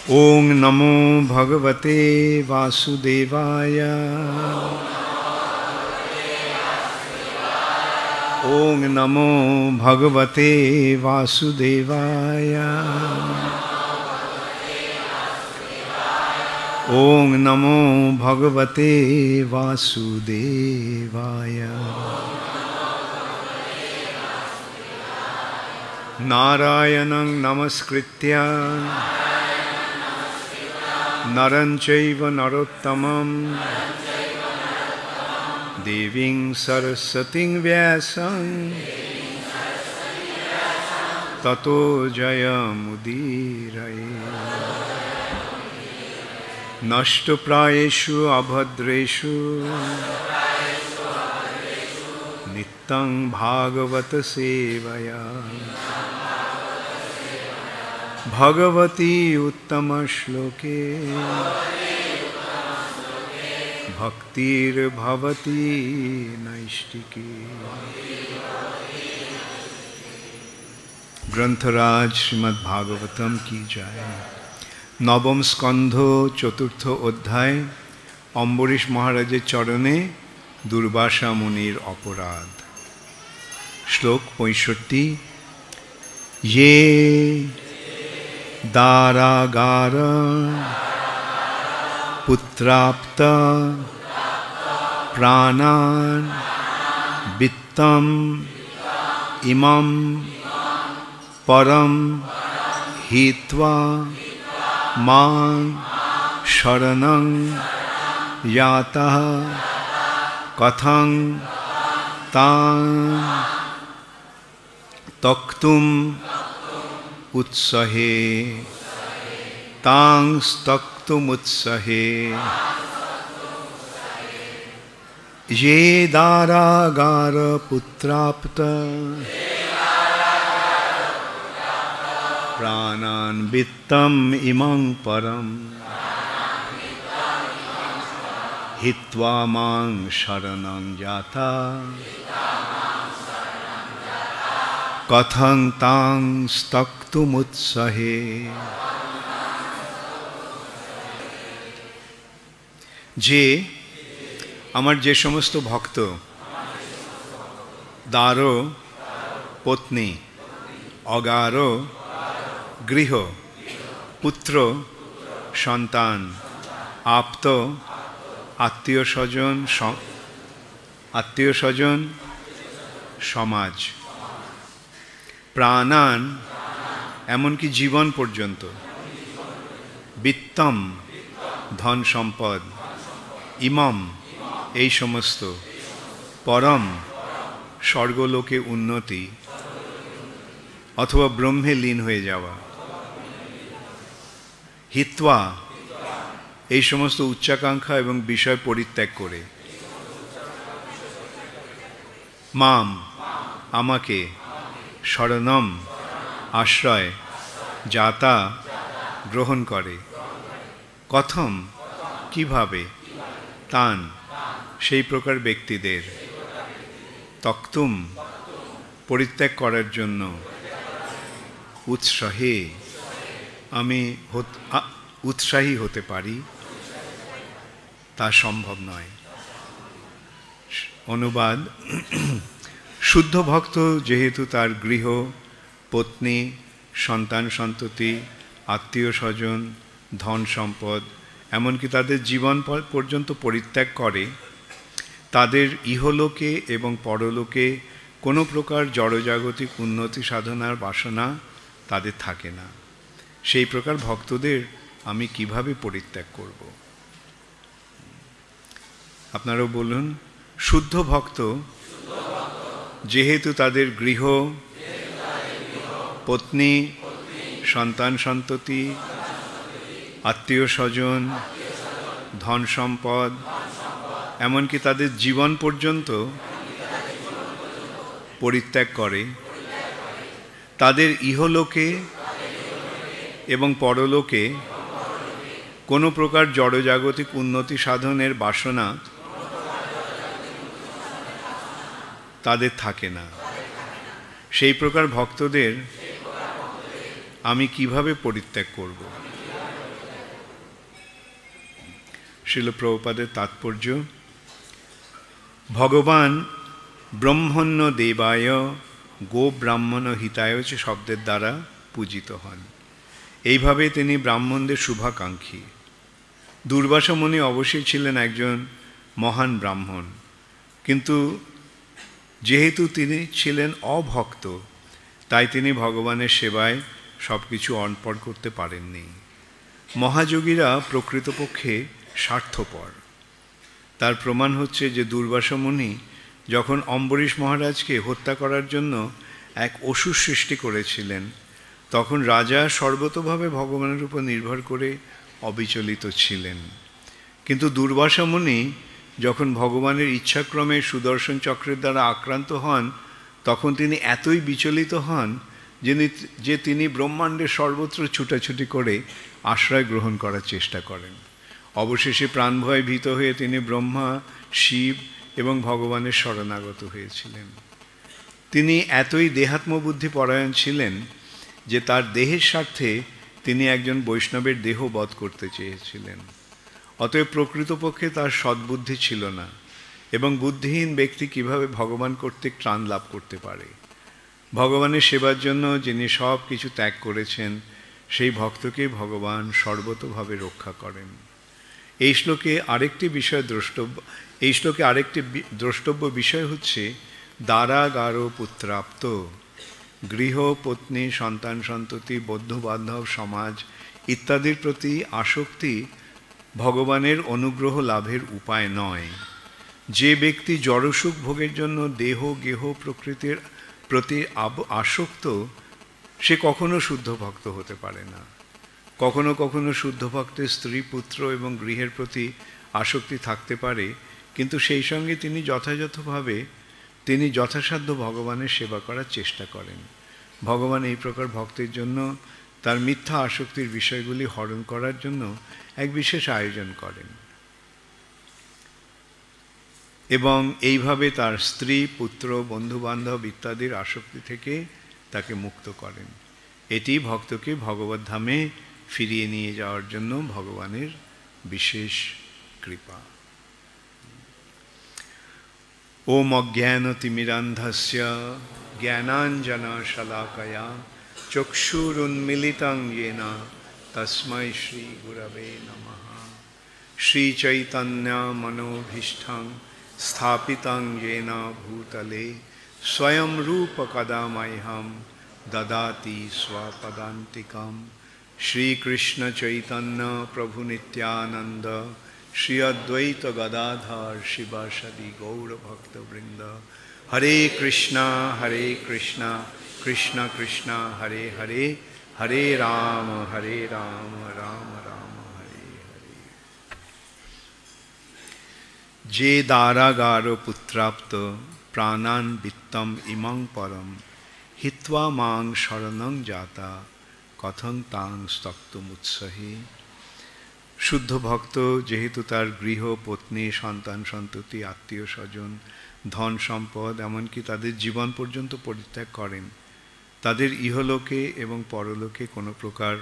ओं नमो भगवते वासुदेवाय। ओं नमो भगवते वासुदेवाय। ओं नमो भगवते वासुदेवाय। नारायणं नमस्कृत्य नरं चैव नरोत्तमं देवीं सरस्वतीं व्यासं ततो जयमुदीरये। नष्टप्रायेषु अभद्रेषु नित्यं भागवत सेवया भगवती उत्तम श्लोके भक्तिर्भवती नैष्टिकी। ग्रंथराज श्रीमद् भागवतम की जय। नवम स्कंध चतुर्थ अध्याय अम्बरीश महाराजेर चरणे दुर्वासा मुनिर अपराध। श्लोक 65। ये दारागार पुत्राप्त प्राणान वित्तम इमं परम हित्वा मां शरणं यातः कथं तां तक्तुम् उत्सहे तां स्तक्तुमुत्सहे। ये दारागार पुत्राप्त प्राणान् वित्तम् इमं परम् हित्वा मां शरणं याता कथं तां स्तक्तुमुत्सहे। जे আমার যে সমস্ত ভক্ত দারো পত্নী অগারো গৃহ পুত্র সন্তান আপ্ত আত্মীয় স্বজন সমাজ প্রাণান এমনকি জীবন পর্যন্ত বিত্তম ধন সম্পদ ইমম এই সমস্ত পরম স্বর্গলোকে উন্নতি অথবা ব্রহ্মে লীন হয়ে যাওয়া হিত্বা এই সমস্ত উচ্চাকাঙ্ক্ষা এবং বিষয় পরিত্যাগ করে মাম আমাকে শরণম আশ্রয় যাতা গ্রহণ করে কথম কিভাবে তান সেই প্রকার ব্যক্তিদের তক্তুম পরিত্যাগ করার জন্য উৎসাহে আমি উৎসাহী হতে পারি তা সম্ভব নয়। অনুবাদ। শুদ্ধ ভক্ত যেহেতু তার গৃহ পত্নী সন্তান সন্ততি আত্মীয় স্বজন ধন সম্পদ এমনকি তাদের জীবন পর্যন্ত পরিত্যাগ করে, তাদের ইহলোকে এবং পরলোকে কোনো প্রকার জড়জাগতিক উন্নতি সাধনার বাসনা তাদের থাকে না। সেই প্রকার ভক্তদের আমি কিভাবে পরিত্যাগ করব? আপনারাও বলুন। শুদ্ধ ভক্ত যেহেতু তাদের গৃহ পত্নী সন্তান সন্ততি আত্মীয় স্বজন ধন সম্পদ এমনকি তাদের জীবন পর্যন্ত পরিত্যাগ করে, তাদের ইহলোকে এবং পরলোকে কোনো প্রকার জড়জাগতিক উন্নতি সাধনের বাসনা তাদের থাকে না। সেই প্রকার ভক্তদের আমি কিভাবে পরিত্যাগ করব? শিল প্রভুপাদের তাৎপর্য, ভগবান ব্রহ্মণ্য দেবায় গো ব্রাহ্মণ হিতায় শব্দের দ্বারা পূজিত হন। এইভাবে তিনি ব্রাহ্মণদের শুভাকাঙ্ক্ষী। দুর্বাসা মুনি অবশ্যই ছিলেন একজন মহান ব্রাহ্মণ, কিন্তু যেহেতু তিনি ছিলেন অভক্ত, তাই তিনি ভগবানের সেবায় সব কিছু অর্পণ করতে পারেননি। মহাযোগীরা প্রকৃতপক্ষে স্বার্থপর। তার প্রমাণ হচ্ছে যে দুর্বাসা মুনি যখন অম্বরীশ মহারাজকে হত্যা করার জন্য এক অসুর সৃষ্টি করেছিলেন, তখন রাজা সর্বতোভাবে ভগবানের উপর নির্ভর করে অবিচলিত ছিলেন। কিন্তু দুর্বাসা মুনি যখন ভগবানের ইচ্ছাক্রমে সুদর্শন চক্রের দ্বারা আক্রান্ত হন, তখন তিনি এতই বিচলিত হন যে তিনি ব্রহ্মাণ্ডের সর্বত্র ছুটাছুটি করে আশ্রয় গ্রহণ করার চেষ্টা করেন। অবশেষে প্রাণভয় ভীত হয়ে তিনি ব্রহ্মা, শিব এবং ভগবানের শরণাগত হয়েছিলেন। তিনি এতই দেহাত্মবুদ্ধি পরায়ণ ছিলেন যে তার দেহের স্বার্থে তিনি একজন বৈষ্ণবের দেহ বধ করতে চেয়েছিলেন। অতএব প্রকৃতপক্ষে তার সদ্বুদ্ধি ছিল না, এবং বুদ্ধিহীন ব্যক্তি কিভাবে ভগবান কর্তৃক ত্রাণ লাভ করতে পারে। ভগবানের সেবার জন্য যিনি সব কিছু ত্যাগ করেছেন, সেই ভক্তকে ভগবান সর্বতোভাবে রক্ষা করেন। এই শ্লোকে আরেকটি দ্রষ্টব্য বিষয় হচ্ছে দ্বারাগার পুত্রাপ্ত। গৃহ, পত্নী, সন্তান সন্ততি, বন্ধু বান্ধব, সমাজ ইত্যাদির প্রতি আসক্তি ভগবানের অনুগ্রহ লাভের উপায় নয়। যে ব্যক্তি জড়সুখ ভোগের জন্য দেহ, গেহ, প্রকৃতির প্রতি আসক্ত, সে কখনো শুদ্ধ ভক্ত হতে পারে না। কখনো কখনো শুদ্ধ ভক্তের স্ত্রী, পুত্র এবং গৃহের প্রতি আসক্তি থাকতে পারে, কিন্তু সেই সঙ্গে তিনি যথাসাধ্য ভগবানের সেবা করার চেষ্টা করেন। ভগবান এই প্রকার ভক্তের জন্য তার মিথ্যা আসক্তির বিষয়গুলি হরণ করার জন্য এক বিশেষ আয়োজন করেন, এবং এইভাবে তার স্ত্রী, পুত্র, বন্ধুবান্ধব ইত্যাদির আসক্তি থেকে তাকে মুক্ত করেন। এটি ভক্তকে ভগবত ধামে ফিরিয়ে নিয়ে যাওয়ার জন্য ভগবানের বিশেষ কৃপা। ওম অজ্ঞানতিমিরান্ধস্য জ্ঞানাঞ্জনশলাকয়া চক্ষুরুন্মিলিতং येन তস্मै শ্রীগুরবে নমঃ। শ্রীচৈতন্যমনোভীষ্টং স্থাপিতং येन ভূতলে স্বয়ং রূপ কদা মह्यं দদাতি স্বপদান্তিকম। শ্রীকৃষ্ণ চৈতন্য প্রভু নিত্যানন্দ শ্রী অদ্বৈত গদাধর শিবাসাদি গৌরভক্তবৃন্দ। হরে কৃষ্ণ কৃষ্ণ কৃষ্ণ হরে হরে, হরে রাম রাম রাম হরে হরে। যে দারাগার পুত্রাপ্ত প্রাণান বিত্তম ইমং পরম হিত্বা মাং শরণং জাতা কথং তাং স্তক্তুমুৎসহে। শুদ্ধ ভক্ত যেহেতু তার গৃহ, পত্নী, সন্তান সন্ততি, আত্মীয় স্বজন, ধন সম্পদ, এমনকি তাদের জীবন পর্যন্ত পরিত্যাগ করেন, তাদের ইহলোকে এবং পরলোকে কোনো প্রকার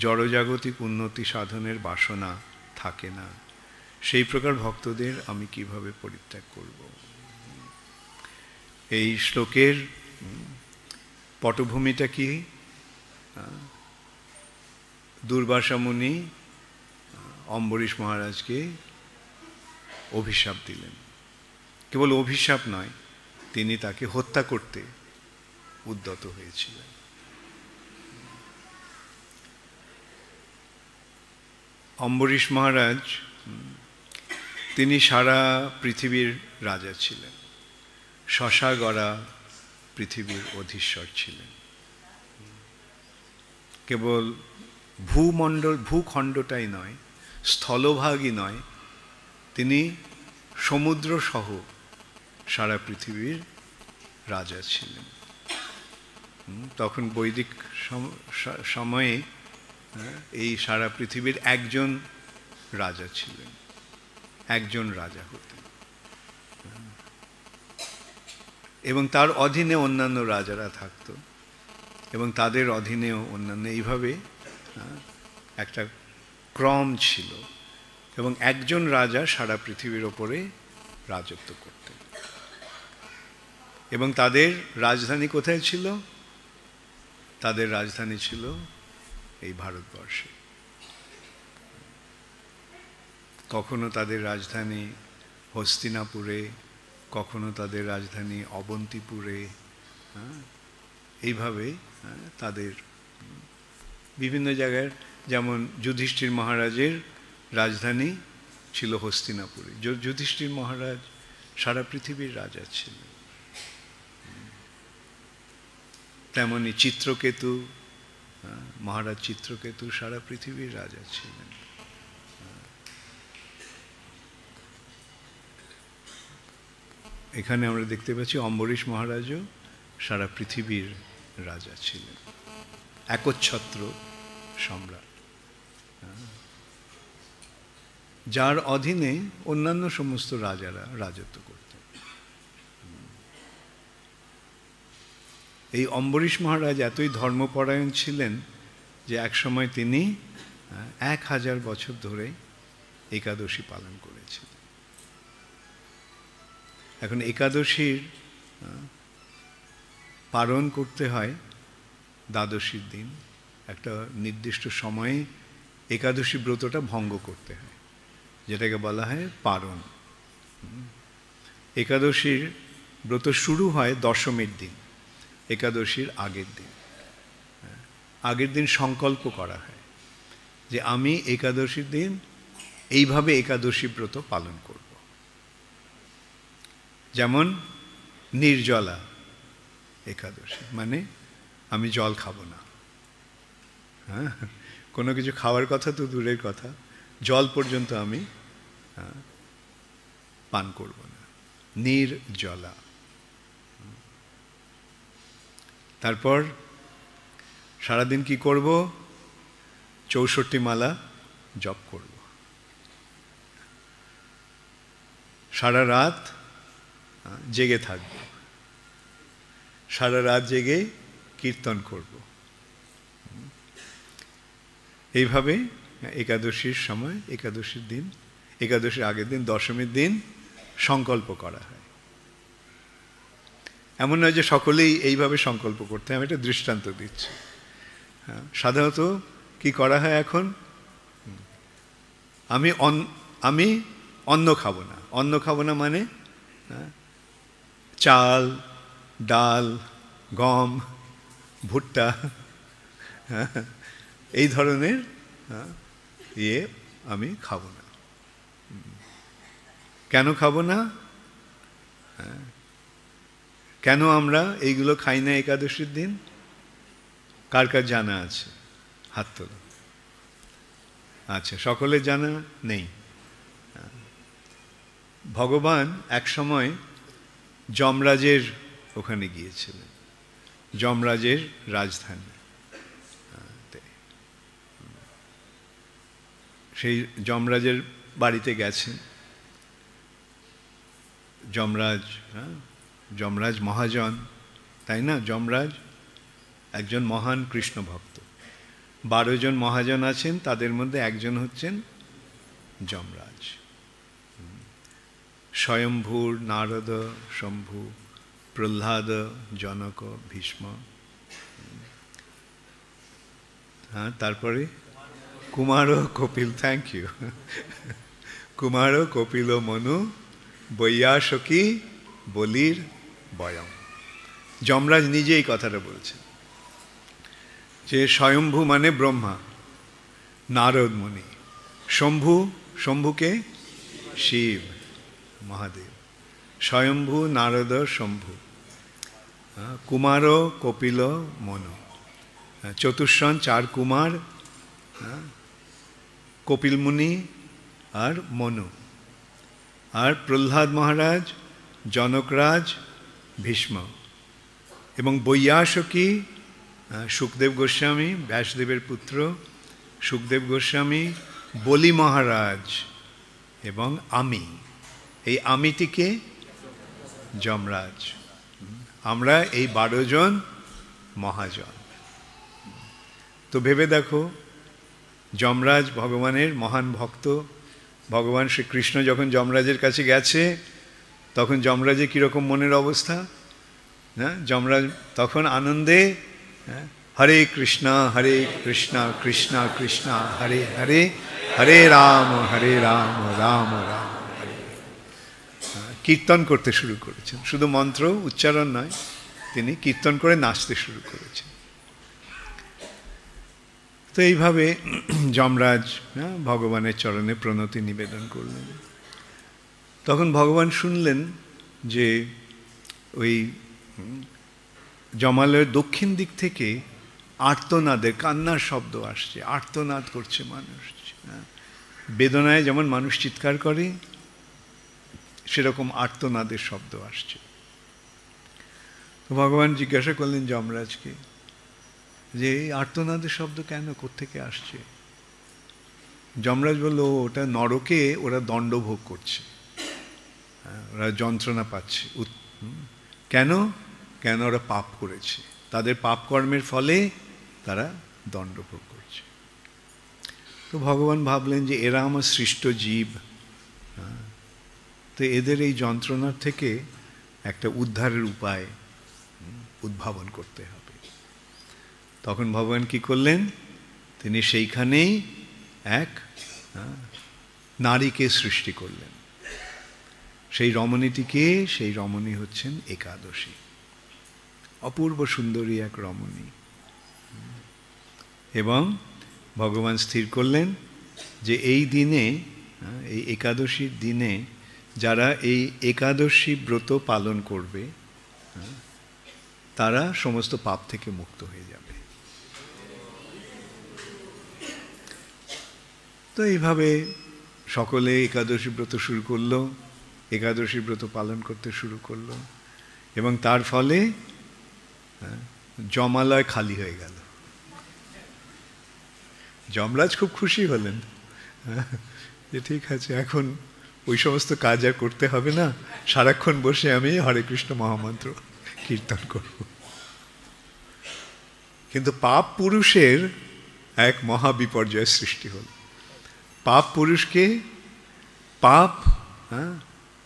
জড়জাগতিক উন্নতি সাধনের বাসনা থাকে না। সেই প্রকার ভক্তদের আমি কিভাবে পরিত্যাগ করব? এই শ্লোকের পটভূমিটা কি? দুর্বাসা মুনি অম্বরীশ মহারাজকে অভিশাপ দিলেন। কেবল অভিশাপ নয়, তিনি তাকে হত্যা করতে উদ্যত হয়েছিলেন। অম্বরীশ মহারাজ তিনি সারা পৃথিবীর রাজা ছিলেন, শশা গড়া পৃথিবীর অধীশ্বর ছিলেন। কেবল ভূখণ্ডটাই নয়, স্থলভাগই নয়, তিনি সমুদ্র সহ সারা পৃথিবীর রাজা ছিলেন। তখন বৈদিক সময়ে এই সারা পৃথিবীর একজন রাজা ছিলেন, একজন রাজা হতেন, এবং তার অধীনে অন্যান্য রাজারা থাকত, এবং তাদের অধীনেও অন্যান্য, এইভাবে একটা ক্রম ছিল। এবং একজন রাজা সারা পৃথিবীর ওপরে রাজত্ব করতেন। এবং তাদের রাজধানী কোথায় ছিল? তাদের রাজধানী ছিল এই ভারতবর্ষে। কখনো তাদের রাজধানী হস্তিনাপুরে, কখনো তাদের রাজধানী অবন্তিপুরে, এইভাবে তাদের বিভিন্ন জায়গায়, যেমন যুধিষ্ঠির মহারাজের রাজধানী ছিল হস্তিনাপুরে। যুধিষ্ঠির মহারাজ সারা পৃথিবীর রাজা ছিলেন। তেমনি চিত্রকেতু, মহারাজ চিত্রকেতু সারা পৃথিবীর রাজা ছিলেন। এখানে আমরা দেখতে পাচ্ছি অম্বরীশ মহারাজও সারা পৃথিবীর রাজা ছিলেন, একচ্ছত্র সম্রাট, যার অধীনে অন্যান্য সমস্ত রাজারা রাজত্ব করতেন। এই অম্বরীশ মহারাজ এতই ধর্মপরায়ণ ছিলেন যে একসময় তিনি 1000 বছর ধরে একাদশী পালন করেছিলেন। এখন একাদশীর পালন করতে হয় দ্বাদশীর দিন, একটা নির্দিষ্ট সময়ে একাদশী ব্রতটা ভঙ্গ করতে হয়, যেটাকে বলা হয় পারণ। একাদশীর ব্রত শুরু হয় দশমীর দিন, একাদশীর আগের দিন। আগের দিন সংকল্প করা হয় যে আমি একাদশীর দিন এইভাবে একাদশী ব্রত পালন করব। যেমন নির্জলা একাদশী, মানে আমি জল খাবো না। হ্যাঁ, কোনো কিছু খাওয়ার কথা তো দূরের কথা, জল পর্যন্ত আমি পান করব না, নির্জলা। তারপর সারাদিন কি করব? 64 মালা জপ করব। সারা রাত জেগে থাকব, সারা রাত জেগে কীর্তন করব। এইভাবে একাদশীর সময়, একাদশীর দিন, একাদশীর আগের দিন, দশমীর দিন সংকল্প করা হয়। এমন নয় যে সকলেই এইভাবে সংকল্প করতে হয়, আমি একটা দৃষ্টান্ত দিচ্ছি। সাধারণত কি করা হয় এখন? আমি অন্ন খাবো না। অন্ন খাবো না মানে চাল, ডাল, গম, ভুট্টা, এই ধরনের আমি খাবো না। কেন খাবো না? কেন আমরা এইগুলো খাই না একাদশীর দিন? কার কার জানা আছে? হাত তোলো। আচ্ছা, সকলের জানা নেই। ভগবান এক সময় যমরাজের ওখানে গিয়েছিলেন, যমরাজের রাজধানী। সেই যমরাজের বাড়িতে গেছেন। যমরাজ, যমরাজ মহাজন, তাই না? যমরাজ একজন মহান কৃষ্ণ ভক্ত। 12 জন মহাজন আছেন, তাদের মধ্যে একজন হচ্ছেন যমরাজ। স্বয়ম্ভূর, নারদ, শম্ভু, প্রহ্লাদ, জনক, ভীষ্ম, তারপরে কুমার ও কপিল। Thank you. কুমার, কপিল, মনু, বৈয়াসকি, বলির, বয়ম। যমরাজ নিজে এই কথাটা বলছেন যে স্বয়ম্ভু মানে ব্রহ্মা, নারদ মুনি। শম্ভু, শম্ভুকে শিব, মহাদেব। স্বয়ম্ভু, নারদ, শম্ভু। কুমার, কপিল, মনু। চতুর্ষণ 4 কুমার, কপিল মুনি আর মনু। আর প্রহ্লাদ মহারাজ, জনকরাজ, ভীষ্ম। এবং বৈয়াসকি সুখদেব গোস্বামী, ব্যাসদেবের পুত্র সুখদেব গোস্বামী, বলি মহারাজ এবং আমি। এই আমিটিকে যমরাজ। আমরা এই 12 জন মহাজন। তো ভেবে দেখো, যমরাজ ভগবানের মহান ভক্ত, ভগবান শ্রীকৃষ্ণ যখন যমরাজের কাছে গেছে তখন যমরাজের কীরকম মনের অবস্থা? হ্যাঁ, যমরাজ তখন আনন্দে হরে কৃষ্ণ কৃষ্ণ কৃষ্ণ হরে হরে, হরে রাম রাম রাম হরে। কীর্তন করতে শুরু করেছেন, শুধু মন্ত্র উচ্চারণ নয়, তিনি কীর্তন করে নাচতে শুরু করেছেন। তো এইভাবে যমরাজ ভগবানের চরণে প্রণতি নিবেদন করলেন। তখন ভগবান শুনলেন যে ওই যমালয়ের দক্ষিণ দিক থেকে আর্তনাদের, কান্নার শব্দ আসছে, আর্তনাদ করছে মানুষ। বেদনায় যেমন মানুষ চিৎকার করে সেরকম আর্তনাদের শব্দ আসছে। তো ভগবান জিজ্ঞাসা করলেন যমরাজকে যে এই আর্তনাদের শব্দ কেন, কোত্থেকে আসছে? যমরাজ বলল ওটা নরকে ওরা দণ্ড ভোগ করছে, ওরা যন্ত্রণা পাচ্ছে। কেন? কেন ওরা পাপ করেছে, তাদের পাপ কর্মের ফলে তারা দণ্ড ভোগ করছে। তো ভগবান ভাবলেন যে এরা আমার সৃষ্ট জীব, তো এদের এই যন্ত্রণার থেকে একটা উদ্ধারের উপায় উদ্ভাবন করতে হবে। তখন ভগবান কি করলেন? তিনি সেইখানেই এক নারীকে সৃষ্টি করলেন। সেই রমণীটিকে, সেই রমণী হচ্ছেন একাদশী, অপূর্ব সুন্দরী এক রমণী। এবং ভগবান স্থির করলেন যে এই দিনে, এই একাদশীর দিনে যারা এই একাদশী ব্রত পালন করবে তারা সমস্ত পাপ থেকে মুক্ত হয়ে যাবে। তো এইভাবে সকলে একাদশী ব্রত শুরু করলো, একাদশী ব্রত পালন করতে শুরু করলো, এবং তার ফলে যমালয় খালি হয়ে গেল। যমরাজ খুব খুশি হলেন যে ঠিক আছে, এখন ওই সমস্ত কাজ আর করতে হবে না, সারাক্ষণ বসে আমি হরে কৃষ্ণ মহামন্ত্র কীর্তন করব। কিন্তু পাপ পুরুষের এক মহা বিপর্যয় সৃষ্টি হল। পাপ পুরুষকে, পাপ,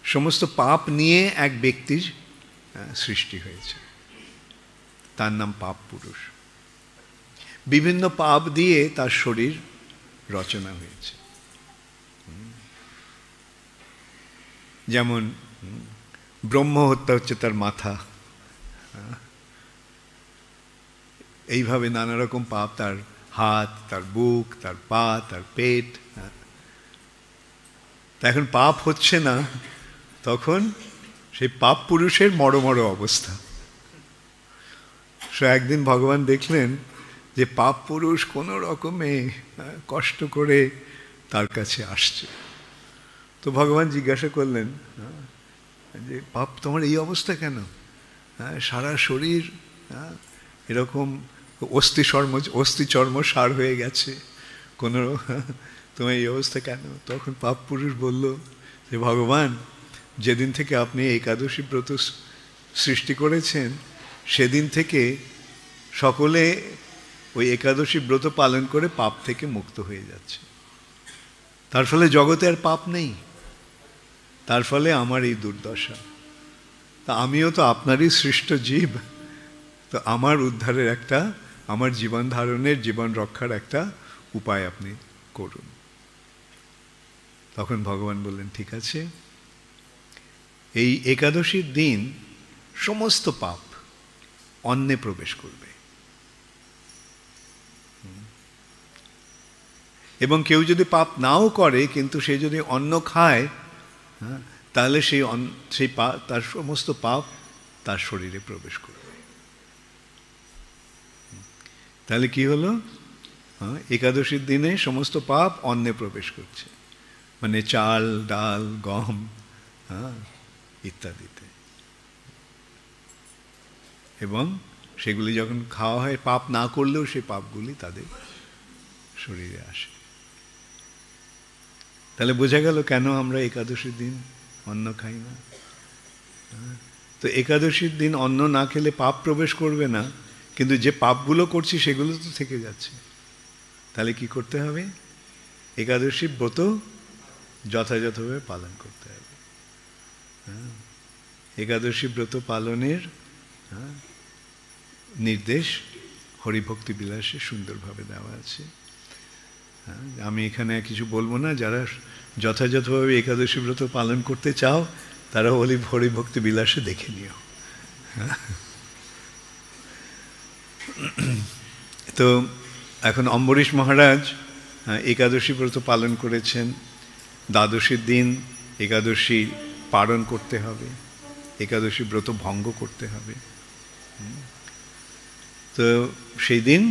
সমস্ত পাপ নিয়ে এক ব্যক্তির সৃষ্টি হয়েছে, তার নাম পাপ পুরুষ। বিভিন্ন পাপ দিয়ে তার শরীর রচনা হয়েছে। যেমন ব্রহ্ম হত্যা হচ্ছে তার মাথা, এইভাবে নানা রকম পাপ, তার হাত, তার বুক, তার পা, তার পেট। তা এখন পাপ হচ্ছে না, তখন সেই পাপ পুরুষের মরো মরো অবস্থা। সো একদিন ভগবান দেখলেন যে পাপ পুরুষ কোনো রকমে কষ্ট করে তার কাছে আসছে। তো ভগবান জিজ্ঞাসা করলেন যে পাপ, তোমার এই অবস্থা কেন? সারা শরীর এরকম অস্থি চর্ম সার হয়ে গেছে, কোনো তোমার এই অবস্থা কেন? তখন পাপ পুরুষ বলল যে ভগবান, যেদিন থেকে আপনি একাদশী ব্রত সৃষ্টি করেছেন সেদিন থেকে সকলে ওই একাদশী ব্রত পালন করে পাপ থেকে মুক্ত হয়ে যাচ্ছে। তার ফলে জগতে আর পাপ নেই, তার ফলে আমার এই দুর্দশা। তা আমিও তো আপনারই সৃষ্ট জীব, তো আমার উদ্ধারের একটা, আমার জীবন ধারণের, জীবন রক্ষার একটা উপায় আপনি করুন। তখন ভগবান বললেন ঠিক আছে, এই একাদশীর দিন সমস্ত পাপ অন্নে প্রবেশ করবে, এবং কেউ যদি পাপ নাও করে কিন্তু সে যদি অন্ন খায়, তাহলে সেই তার সমস্ত পাপ তার শরীরে প্রবেশ করবে। তাহলে কি হলো? একাদশীর দিনে সমস্ত পাপ অন্নে প্রবেশ করছে, মানে চাল, ডাল, গম ইত্যাদিতে। এবং সেগুলি যখন খাওয়া হয়, পাপ না করলেও সেই পাপগুলি তাদের শরীরে আসে। তাহলে বোঝা গেল কেন আমরা একাদশীর দিন অন্ন খাই না। তো একাদশীর দিন অন্ন না খেলে পাপ প্রবেশ করবে না, কিন্তু যে পাপগুলো করছি সেগুলো তো থেকে যাচ্ছে। তাহলে কি করতে হবে? একাদশী ব্রত যথাযথভাবে পালন করতে হবে। একাদশী ব্রত পালনের নির্দেশ হরিভক্তি বিলাসে সুন্দরভাবে দেওয়া আছে। আমি এখানে কিছু বলবো না, যারা যথাযথভাবে একাদশী ব্রত পালন করতে চাও তারা হরিভক্তি বিলাসে দেখে নিও। তো এখন অম্বরীশ মহারাজ একাদশী ব্রত পালন করেছেন। দ্বাদশীর দিন একাদশী পালন করতে হবে, একাদশী ব্রত ভঙ্গ করতে হবে। তো সেই দিন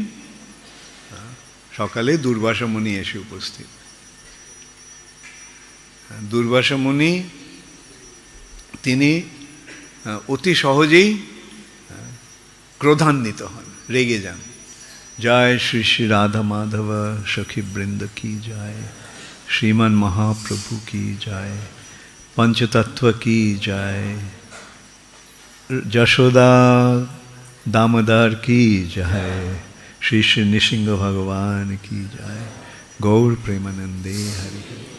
সকালে দুর্বাসা মুনি এসে উপস্থিত। দুর্বাসা মুনি তিনি অতি সহজেই ক্রোধান্বিত হন, রেগে যান। জয় শ্রী শ্রী রাধা মাধব সখী বৃন্দ কি জয়, শ্রীমান মহাপ্রভু কি জয়, पंचतत्व की जय, যশোদা दामोदर की जय, श्री श्री नृसिंह भगवान की जय, गौर प्रेमानंदे हरि हरि,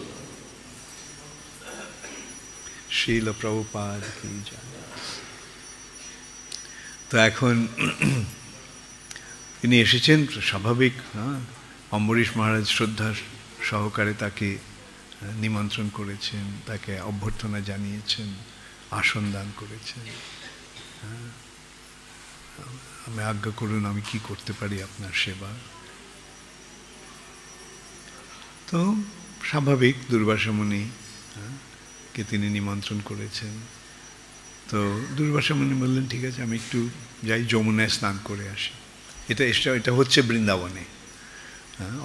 श्रील प्रभुपाद की जय। তো এখন তিনি এসেছেন স্বাভাবিক। অম্বরীশ মহারাজ শ্রদ্ধা সহকারে তাকে নিমন্ত্রণ করেছেন, তাকে অভ্যর্থনা জানিয়েছেন, আসন দান করেছেন। আমি আজ্ঞা করুন, আমি কি করতে পারি আপনার সেবা। তো স্বাভাবিক দুর্বাসা মুনি কে তিনি নিমন্ত্রণ করেছেন। তো দুর্বাসা মুনি বললেন ঠিক আছে, আমি একটু যাই যমুনায় স্নান করে আসি। এটা হচ্ছে বৃন্দাবনে।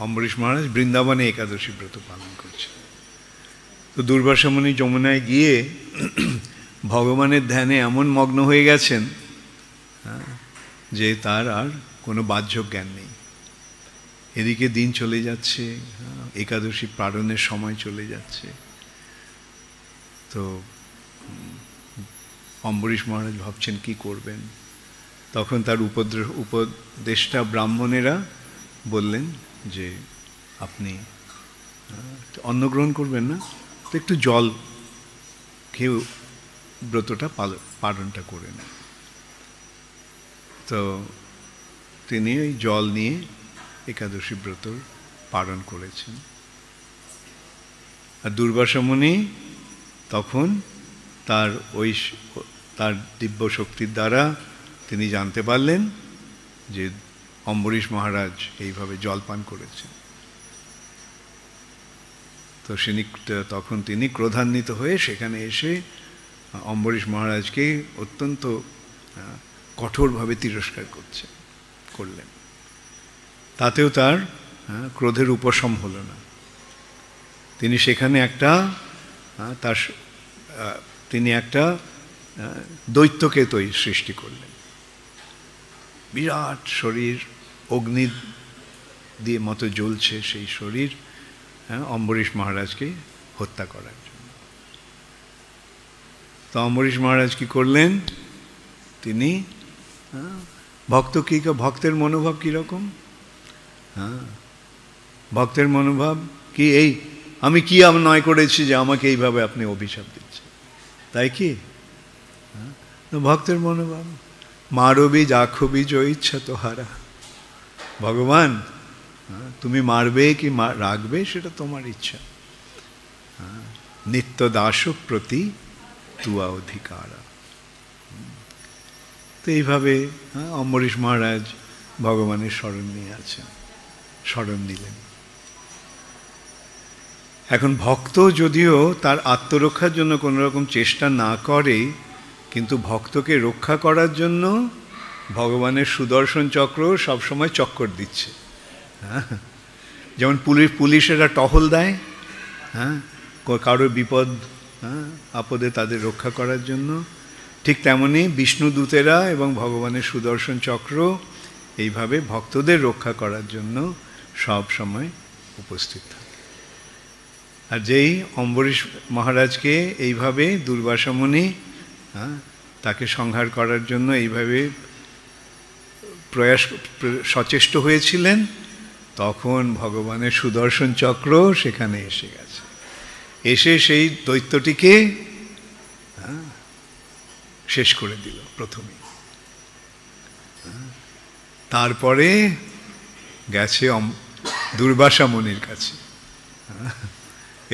অম্বরীশ মহারাজ বৃন্দাবনে একাদশী ব্রত পালন করছেন। তো দুর্বাসা মুনি যমুনায় গিয়ে ভগবানের ধ্যানে এমন মগ্ন হয়ে গেছেন যে তার আর কোনো বাহ্য জ্ঞান নেই। এদিকে দিন চলে যাচ্ছে, একাদশী পালনের সময় চলে যাচ্ছে। তো অম্বরীশ মহারাজ ভাবছেন কি করবেন। তখন তার উপদেষ্টা ব্রাহ্মণেরা বললেন যে আপনি অন্ন গ্রহণ করবেন না, তো একটু জল খেয়ে ব্রতটা পালনটা করে নেন। তো তিনি ওই জল নিয়ে একাদশী ব্রত পালন করেছেন। আর দুর্বাসা মুনি তখন তার দিব্য শক্তির দ্বারা তিনি জানতে পারলেন যে অম্বরীশ মহারাজ এইভাবে জল পান করেছেন। তো তখন তিনি ক্রোধান্বিত হয়ে সেখানে এসে অম্বরীশ মহারাজকে অত্যন্ত কঠোরভাবে তিরস্কার করলেন। তাতেও তার ক্রোধের উপশম হলো না। তিনি সেখানে তিনি একটা দৈত্যকে সৃষ্টি করলেন। বিরাট শরীর, অগ্নি দিয়ে মতো জ্বলছে সেই শরীর, অম্বরীশ মহারাজকে হত্যা করার জন্য। তো অম্বরীশ মহারাজ কি করলেন, তিনি ভক্তের মনোভাব কীরকম, ভক্তের মনোভাব কি, এই আমি কি নয় করেছি যে আমাকে এইভাবে আপনি অভিশাপ দিচ্ছেন, তাই কি? ভক্তের মনোভাব মারবি যাখবি জ ইচ্ছা তোহারা, ভগবান তুমি মারবে কি রাখবে সেটা তোমার ইচ্ছা, নিত্য দাসক প্রতি তুয়া অধিকারা। তো এইভাবে অম্বরীশ মহারাজ ভগবানের শরণ নিয়ে আছেন, শরণ নিলেন। এখন ভক্ত যদিও তার আত্মরক্ষার জন্য কোনো রকম চেষ্টা না করে, কিন্তু ভক্তকে রক্ষা করার জন্য ভগবানের সুদর্শন চক্র সবসময় চক্কর দিচ্ছে। যেমন পুলিশেরা টহল দেয় কারো বিপদ আপদে তাদের রক্ষা করার জন্য, ঠিক তেমনি বিষ্ণুদূতেরা এবং ভগবানের সুদর্শন চক্র এইভাবে ভক্তদের রক্ষা করার জন্য সব সময় উপস্থিত থাকে। আর যেই অম্বরীশ মহারাজকে এইভাবে দুর্বাসা মুনি তাকে সংহার করার জন্য এইভাবে সচেষ্ট হয়েছিলেন, তখন ভগবানের সুদর্শন চক্র সেখানে এসে গেছে এসে সেই দৈত্যটিকে শেষ করে দিল প্রথমে। তারপরে গেছে দুর্বাসা মুনির কাছে।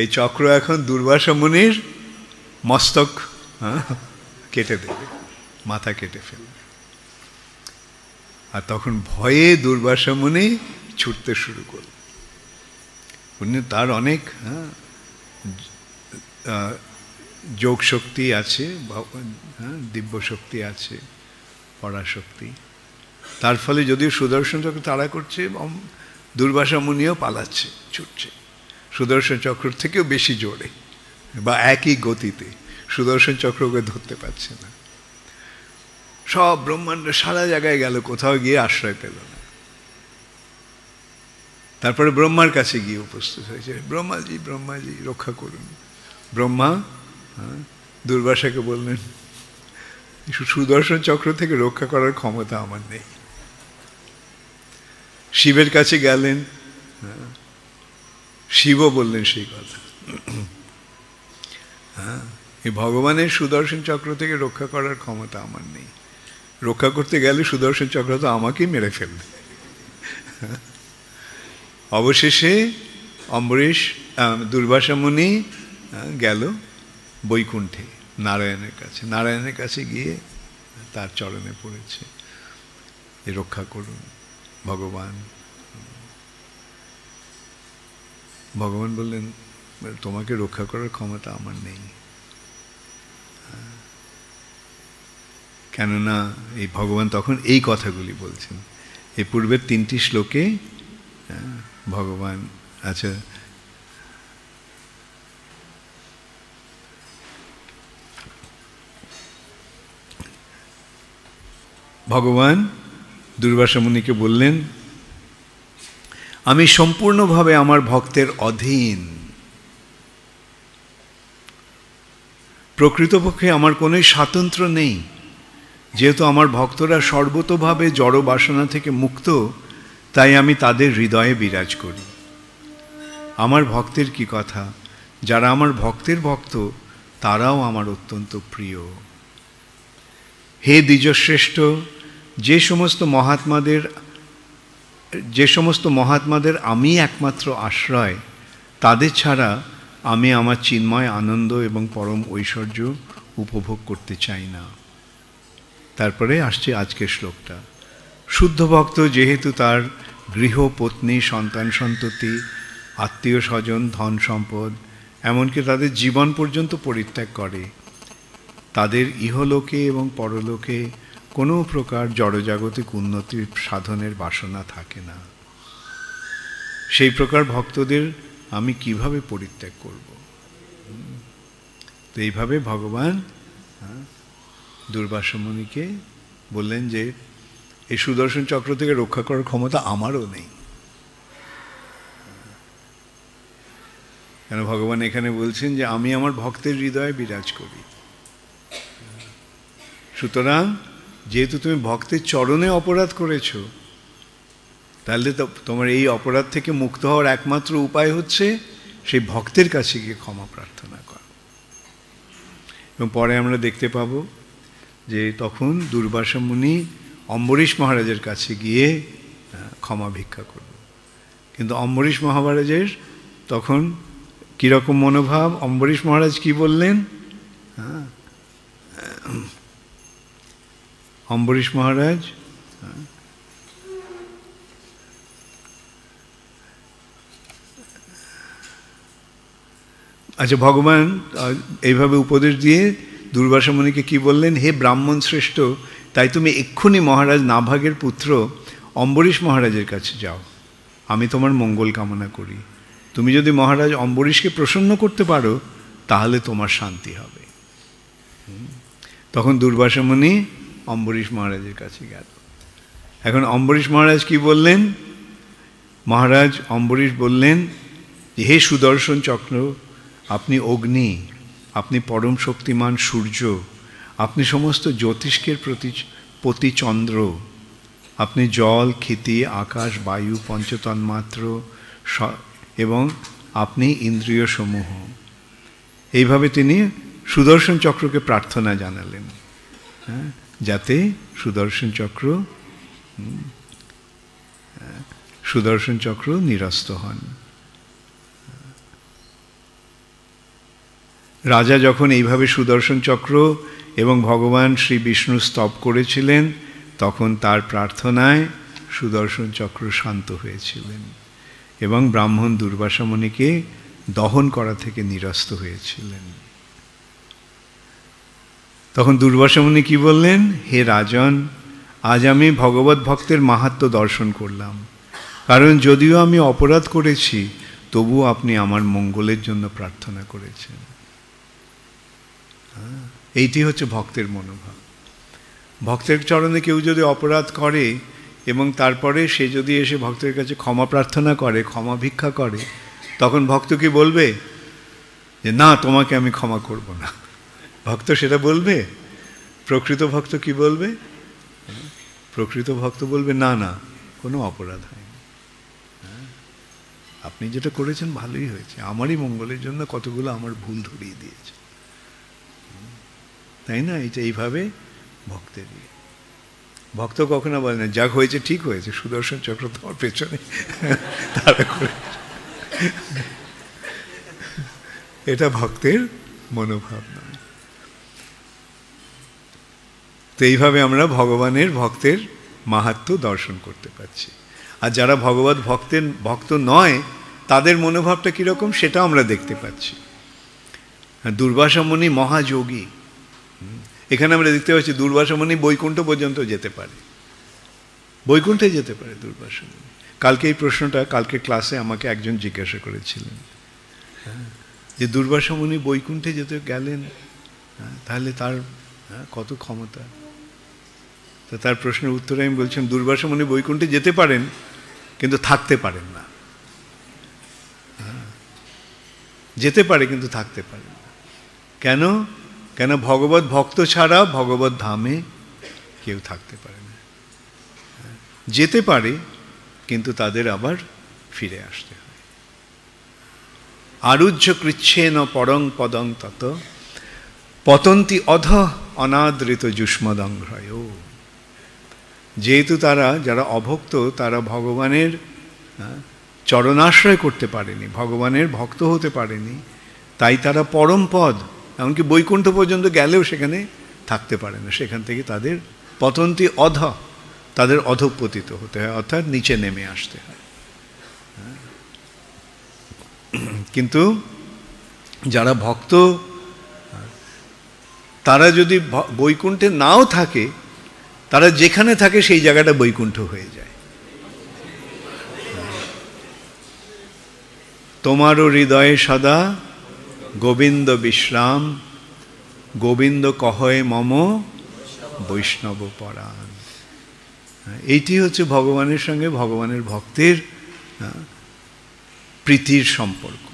এই চক্র এখন দুর্বাসা মুনির মস্তক কেটে দেবে, মাথা কেটে ফেলবে। আর তখন ভয়ে দুর্বাসা মুনি ছুটতে শুরু করল। উনি তার অনেক যোগ শক্তি আছে, দিব্য শক্তি আছে, পরাশক্তি। তার ফলে যদিও সুদর্শন চক্র তাড়া করছে, দুর্বাসা মুনিও পালাচ্ছে, ছুটছে সুদর্শন চক্র থেকেও বেশি জোরে বা একই গতিতে। সুদর্শন চক্রকে ধরতে পারছে না। সব ব্রহ্মাণ্ড সারা জায়গায় গেল, কোথাও গিয়ে আশ্রয় পেল না। তারপরে ব্রহ্মার কাছে গিয়ে উপস্থিত হয়েছে, ব্রহ্মাজি ব্রহ্মাজি রক্ষা করুন। ব্রহ্মা দুর্বাসাকে বললেন, সুদর্শন চক্র থেকে রক্ষা করার ক্ষমতা আমার নেই। শিবের কাছে গেলেন, শিবও বললেন সেই কথা। এই ভগবানের সুদর্শন চক্র থেকে রক্ষা করার ক্ষমতা আমার নেই। রক্ষা করতে গেলে সুদর্শন চক্র তো আমাকেই মেরে ফেলবে। অবশেষে অম্বরীশ দুর্বাসা মুনি গেল বৈকুণ্ঠে নারায়ণের কাছে। নারায়ণের কাছে গিয়ে তার চরণে পড়েছে যে রক্ষা করুন ভগবান। ভগবান বললেন, তোমাকে রক্ষা করার ক্ষমতা আমার নেই। কেননা এই ভগবান তখন এই কথাগুলি বলছেন। এই পূর্বের 3টি শ্লোকে ভগবান, আচ্ছা ভগবান দুর্বাসা মুনিকে বললেন, আমি সম্পূর্ণভাবে আমার ভক্তের অধীন। প্রকৃতপক্ষে আমার কোনো স্বাতন্ত্র্য নেই। যেহেতু আমার ভক্তরা সর্বতোভাবে জড় বাসনা থেকে মুক্ত, তাই আমি তাদের হৃদয়ে বিরাজ করি। আমার ভক্তের কি কথা, যারা আমার ভক্তের ভক্ত তারাও আমার অত্যন্ত প্রিয়। হে দ্বিজশ্রেষ্ঠ, যে সমস্ত মহাত্মাদের আমি একমাত্র আশ্রয়, তাদের ছাড়া আমি আমার চিন্ময় আনন্দ এবং পরম ঐশ্বর্য উপভোগ করতে চাই না। তারপরে আসছে আজকের শ্লোকটা। শুদ্ধ ভক্ত যেহেতু তার গৃহ, পত্নী, সন্তান সন্ততি, আত্মীয় স্বজন, ধন সম্পদ, এমনকি তাদের জীবন পর্যন্ত পরিত্যাগ করে, তাদের ইহলোকে এবং পরলোকে কোনো প্রকার জড়জাগতিক উন্নতির সাধনের বাসনা থাকে না। সেই প্রকার ভক্তদের আমি কিভাবে পরিত্যাগ করব? তো এইভাবে ভগবান দুর্বাসা মুনিকে বললেন যে এই সুদর্শন চক্র থেকে রক্ষা করার ক্ষমতা আমারও নেই। কেন ভগবান এখানে বলছেন যে আমি আমার ভক্তের হৃদয়ে বিরাজ করি। সুতরাং যেহেতু তুমি ভক্তের চরণে অপরাধ করেছ, তাহলে তো তোমার এই অপরাধ থেকে মুক্ত হওয়ার একমাত্র উপায় হচ্ছে সেই ভক্তের কাছে গিয়ে ক্ষমা প্রার্থনা করা। এবং পরে আমরা দেখতে পাব যে তখন দুর্বাসা মুনি অম্বরীশ মহারাজের কাছে গিয়ে ক্ষমা ভিক্ষা করল। কিন্তু অম্বরীশ মহারাজের তখন কীরকম মনোভাব? অম্বরীশ মহারাজ কি বললেন? অম্বরীশ মহারাজ আচ্ছা, ভগবান এইভাবে উপদেশ দিয়ে দুর্বাসা মুনিকে কি বললেন? হে ব্রাহ্মণ শ্রেষ্ঠ, তাই তুমি এক্ষুনি মহারাজ নাভাগের পুত্র অম্বরীশ মহারাজের কাছে যাও, আমি তোমার মঙ্গল কামনা করি। তুমি যদি মহারাজ অম্বরীশকে প্রসন্ন করতে পারো তাহলে তোমার শান্তি হবে। তখন দুর্বাসা মুনি অম্বরীশ মহারাজের কাছে গেল। এখন অম্বরীশ মহারাজ কি বললেন? মহারাজ অম্বরীশ বললেন, হে সুদর্শন চক্র, আপনি অগ্নি, আপনি পরম শক্তিমান সূর্য, আপনি সমস্ত জ্যোতিষ্কের প্রতি চন্দ্র, আপনি জল, ক্ষিতি, আকাশ, বায়ু, পঞ্চতন্মাত্র এবং আপনি ইন্দ্রিয় সমূহ। এইভাবে তিনি সুদর্শন চক্রকে প্রার্থনা জানালেন, যাতে সুদর্শন চক্র নিরস্ত হন। রাজা যখন এইভাবে সুদর্শন চক্র এবং ভগবান শ্রী বিষ্ণু স্তব করেছিলেন, তখন তার প্রার্থনায় সুদর্শন চক্র শান্ত হয়েছিলেন এবং ব্রাহ্মণ দুর্বাসা মুনিকে দহন করা থেকে নিরস্ত হয়েছিলেন। তখন দুর্বাসা মুনি কি বললেন? হে রাজন, আজ আমি ভগবত ভক্তের মাহাত্ম্য দর্শন করলাম, কারণ যদিও আমি অপরাধ করেছি তবুও আপনি আমার মঙ্গলের জন্য প্রার্থনা করেছেন। এইটি হচ্ছে ভক্তের মনোভাব। ভক্তের চরণে কেউ যদি অপরাধ করে এবং তারপরে সে যদি এসে ভক্তের কাছে ক্ষমা প্রার্থনা করে, ক্ষমা ভিক্ষা করে, তখন ভক্ত কি বলবে যে না, তোমাকে আমি ক্ষমা করব না? ভক্ত সেটা বলবে? প্রকৃত ভক্ত কি বলবে? প্রকৃত ভক্ত বলবে না না, কোনো অপরাধ হয়নি, আপনি যেটা করেছেন ভালোই হয়েছে, আমারই মঙ্গলের জন্য কতগুলো আমার ভুল ধরিয়ে দিয়েছে, তাই না? এইভাবে ভক্তের ভক্ত কখনো বলে না যা হয়েছে ঠিক হয়েছে, সুদর্শন চক্র তোমার পেছনে তারা করে। এটা ভক্তের মনোভাব নয়। তো এইভাবে আমরা ভক্তের মাহাত্ম্য দর্শন করতে পারছি। আর যারা ভক্ত নয় তাদের মনোভাবটা কীরকম সেটা আমরা দেখতে পাচ্ছি। দুর্বাসা মুনি মহাযোগী, এখানে আমরা দেখতে পাচ্ছি দুর্বাসা মুনি বৈকুণ্ঠ পর্যন্ত যেতে পারে, বৈকুণ্ঠে যেতে পারে দুর্বাসা মুনি। কালকে এই প্রশ্নটা কালকে ক্লাসে আমাকে একজন জিজ্ঞাসা করেছিলেন যে দুর্বাসা মুনি বৈকুণ্ঠে যেতে গেলেন, তাহলে তার কত ক্ষমতা। তো তার প্রশ্নের উত্তরে আমি বলছিলাম দুর্বাসা মুনি বৈকুণ্ঠে যেতে পারেন কিন্তু থাকতে পারেন না, যেতে পারে কিন্তু থাকতে পারেন না। কেন? কেন ভগবত ভক্ত ছাড়া ভগবত ধামে কেউ থাকতে পারে না। যেতে পারে কিন্তু তাদের আবার ফিরে আসতে হয়। আরুহ্য কৃচ্ছেন পরং পদং তত পতন্তি অধ অনাদৃত যুষ্মদংঘ্রয়। যেহেতু যারা অভক্ত, তারা ভগবানের চরণাশ্রয় করতে পারেনি, ভগবানের ভক্ত হতে পারেনি, তাই তারা পরম পদ, এমনকি বৈকুণ্ঠ পর্যন্ত গেলেও সেখানে থাকতে পারে না। সেখান থেকে তাদের পতন্তি অধ, তাদের অধঃপতিত হতে হয়, অর্থাৎ নিচে নেমে আসতে হয়। কিন্তু যারা ভক্ত তারা যদি বৈকুণ্ঠে নাও থাকে, তারা যেখানে থাকে সেই জায়গাটা বৈকুণ্ঠ হয়ে যায়। তোমারও হৃদয়ে সদা গোবিন্দ বিশ্রাম, গোবিন্দ কহয়ে মম বৈষ্ণব পরাণ। এইটি হচ্ছে ভগবানের সঙ্গে ভগবানের ভক্তের প্রীতির সম্পর্ক।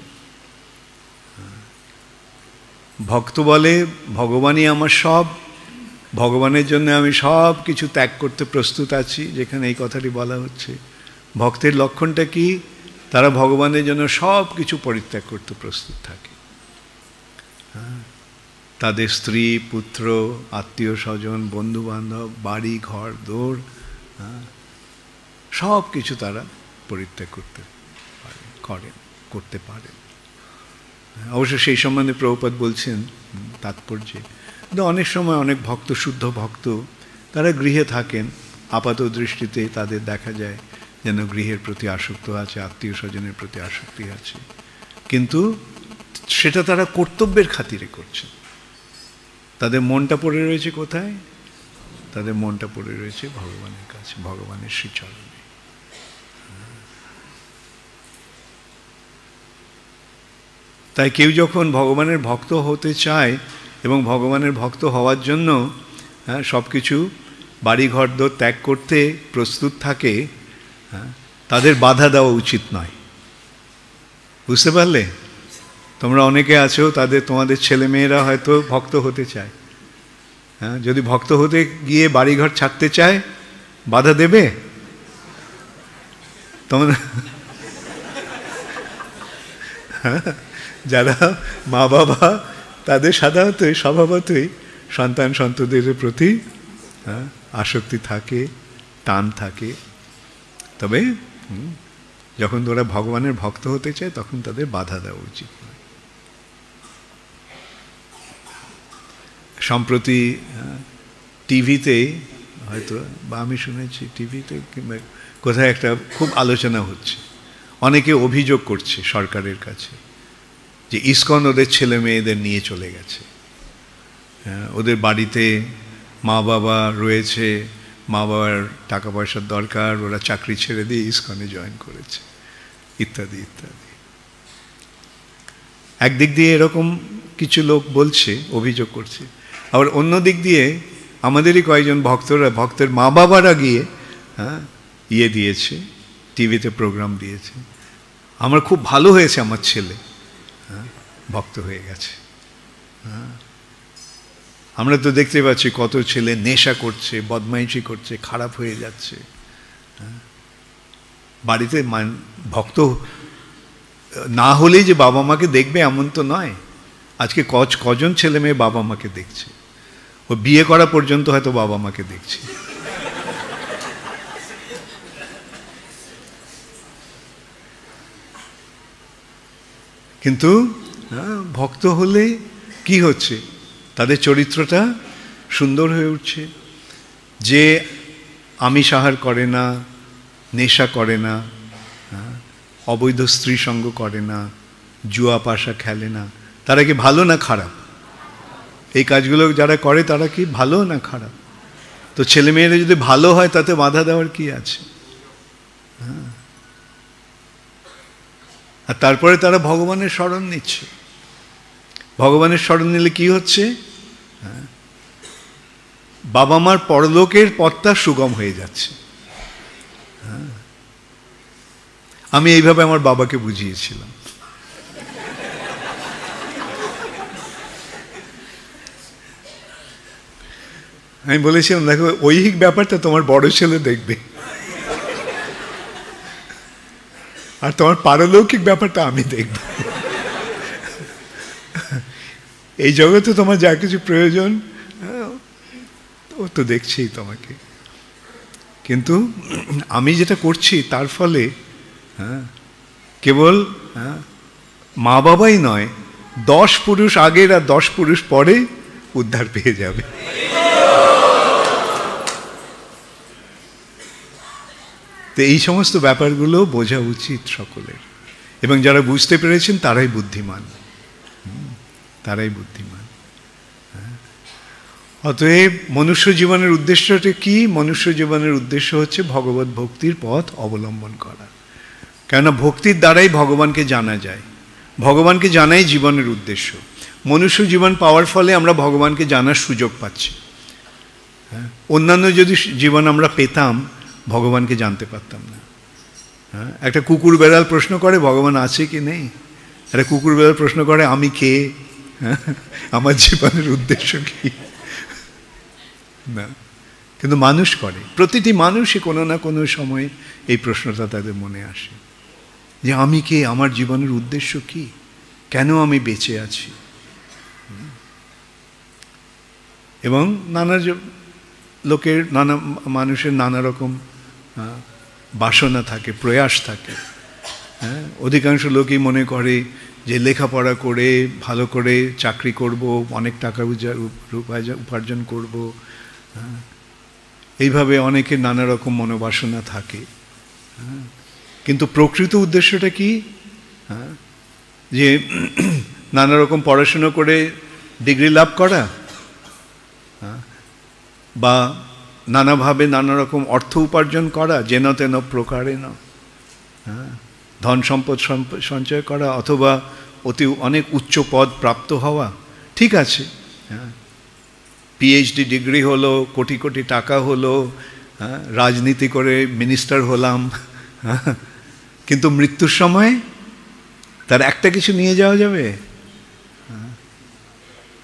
ভক্ত বলে ভগবানই আমার সব, ভগবানের জন্য আমি সব কিছু ত্যাগ করতে প্রস্তুত আছি, যেখানে এই কথাটি বলা হচ্ছে। ভক্তের লক্ষণটা কি? তারা ভগবানের জন্য সব কিছু পরিত্যাগ করতে প্রস্তুত থাকে। তাদের স্ত্রী, পুত্র, আত্মীয় স্বজন, বন্ধু বান্ধব, বাড়ি ঘর দৌড়, সব কিছু তারা পরিত্যাগ করতে পারে। অবশ্য সেই সম্বন্ধে প্রভুপাদ বলছেন তাৎপর্যে। কিন্তু অনেক সময় অনেক ভক্ত, শুদ্ধ ভক্ত, তারা গৃহে থাকেন, আপাত দৃষ্টিতে তাদের দেখা যায় যেন গৃহের প্রতি আসক্ত আছে, আত্মীয় স্বজনের প্রতি আসক্তি আছে, কিন্তু সেটা তারা কর্তব্যের খাতিরে করছে। তাদের মনটা পড়ে রয়েছে কোথায়? তাদের মনটা পড়ে রয়েছে ভগবানের কাছে, ভগবানের শ্রীচরণে। তাই কেউ যখন ভগবানের ভক্ত হতে চায় এবং ভগবানের ভক্ত হওয়ার জন্য সব কিছু বাড়িঘর দোর ত্যাগ করতে প্রস্তুত থাকে, তাদের বাধা দেওয়া উচিত নয়। বুঝতে পারলে? তোমরা অনেকে আছো, তোমাদের ছেলে মেয়েরা হয়তো ভক্ত হতে চায়, যদি ভক্ত হতে গিয়ে বাড়িঘর ছাড়তে চায়, বাধা দেবে? তোমরা যারা মা বাবা তাদের সাধারণতই স্বভাবতই সন্তান সন্ততিদের প্রতি আসক্তি থাকে, টান থাকে। তবে যখন ওরা ভগবানের ভক্ত হতে চায় তখন তাদের বাধা দেওয়া উচিত নয়। সম্প্রতি টিভিতে হয়তো, বা আমি শুনেছি টিভিতে কিংবা কোথায় একটা খুব আলোচনা হচ্ছে, অনেকে অভিযোগ করছে সরকারের কাছে যে ইসকন ওদের ছেলে মেয়েদের নিয়ে চলে গেছে। ওদের বাড়িতে মা বাবা রয়েছে, মা বাবার টাকা পয়সার দরকার, ওরা চাকরি ছেড়ে দিয়ে ইসকনে জয়েন করেছে, ইত্যাদি ইত্যাদি। একদিক দিয়ে এরকম কিছু লোক বলছে, অভিযোগ করছে, আবার অন্য দিক দিয়ে আমাদেরই কয়েকজন ভক্তের মা বাবারা গিয়ে ইয়ে দিয়েছে, টিভিতে প্রোগ্রাম দিয়েছে, আমার খুব ভালো হয়েছে, আমার ছেলে ভক্ত হয়ে গেছে। আমরা তো দেখতে পাচ্ছি কত ছেলে নেশা করছে, বদমাইশি করছে, খারাপ হয়ে যাচ্ছে। বাড়িতে ভক্ত না হলেই যে বাবা মাকে দেখবে এমন তো নয়। আজকে কজন ছেলে মেয়ে বাবা মাকে দেখছে, ও বিয়ে করা পর্যন্ত হয়তো বাবা মাকে দেখছে। কিন্তু ভক্ত হলে কি হচ্ছে, তাদের চরিত্রটা সুন্দর হয়ে উঠছে। যে আমিষ আহার করে না, নেশা করে না, অবৈধ স্ত্রী সঙ্গ করে না, জুয়া পাশা খেলে না, তারা কি ভালো না খারাপ? এই কাজগুলো যারা করে তারা কি ভালো না খারাপ? তো ছেলেমেয়েরা যদি ভালো হয় তাতে বাধা দেওয়ার কি আছে? আর তারপরে তারা ভগবানের শরণ নিচ্ছে। ভগবানের শরণ নিলে কি হচ্ছে? বাবা মার পরলোকের পথটা সুগম হয়ে যাচ্ছে। আমি এইভাবে আমার বাবাকে বুঝিয়েছিলাম। আমি বলেছিলাম, দেখো ঐহিক ব্যাপারটা তোমার বড় ছেলে দেখবে, আর তোমার পারলৌকিক ব্যাপারটা আমি দেখব। এই জগতে তোমার যা কিছু প্রয়োজন ও তো দেখছেই তোমাকে। কিন্তু আমি যেটা করছি তার ফলে কেবল মা বাবাই নয়, 10 পুরুষ আগের আর 10 পুরুষ পরে উদ্ধার পেয়ে যাবে। তো এই সমস্ত ব্যাপারগুলো বোঝা উচিত সকলের, এবং যারা বুঝতে পেরেছেন তারাই বুদ্ধিমান, তারাই বুদ্ধিমান। অতএব মনুষ্য জীবনের উদ্দেশ্যটা কি? মনুষ্য জীবনের উদ্দেশ্য হচ্ছে ভগবত ভক্তির পথ অবলম্বন করা। কেননা ভক্তির দ্বারাই ভগবানকে জানা যায়, ভগবানকে জানাই জীবনের উদ্দেশ্য। মনুষ্য জীবন পাওয়ার ফলে আমরা ভগবানকে জানার সুযোগ পাচ্ছি। অন্যান্য যদি জীবন আমরা পেতাম, ভগবানকে জানতে পারতাম না। একটা কুকুর বেড়াল প্রশ্ন করে ভগবান আছে কি নেই, একটা কুকুর বেড়াল প্রশ্ন করে আমি কে, আমার জীবনের উদ্দেশ্য কি, না। কিন্তু মানুষ করে, প্রতিটি মানুষই কোনো না কোনো সময় এই প্রশ্নটা তাদের মনে আসে যে আমি কে, আমার জীবনের উদ্দেশ্য কি, কেন আমি বেঁচে আছি। এবং নানা লোকের, নানা মানুষের নানা রকম বাসনা থাকে, প্রয়াস থাকে। অধিকাংশ লোকই মনে করে যে লেখাপড়া করে ভালো করে চাকরি করব, অনেক টাকা উপার্জন করব, এইভাবে অনেকের নানা রকম মনোবাসনা থাকে। কিন্তু প্রকৃত উদ্দেশ্যটা কি? যে নানা রকম পড়াশুনো করে ডিগ্রি লাভ করা, বা নানাভাবে নানা রকম অর্থ উপার্জন করা, যেন তেন প্রকারেণ, ধন সম্পদ সঞ্চয় করা, অথবা অনেক উচ্চ পদ প্রাপ্ত হওয়া, ঠিক আছে। পিএইচডি ডিগ্রি হলো, কোটি কোটি টাকা হলো, রাজনীতি করে মিনিস্টার হলাম, কিন্তু মৃত্যুর সময় তার একটা কিছু নিয়ে যাওয়া যাবে?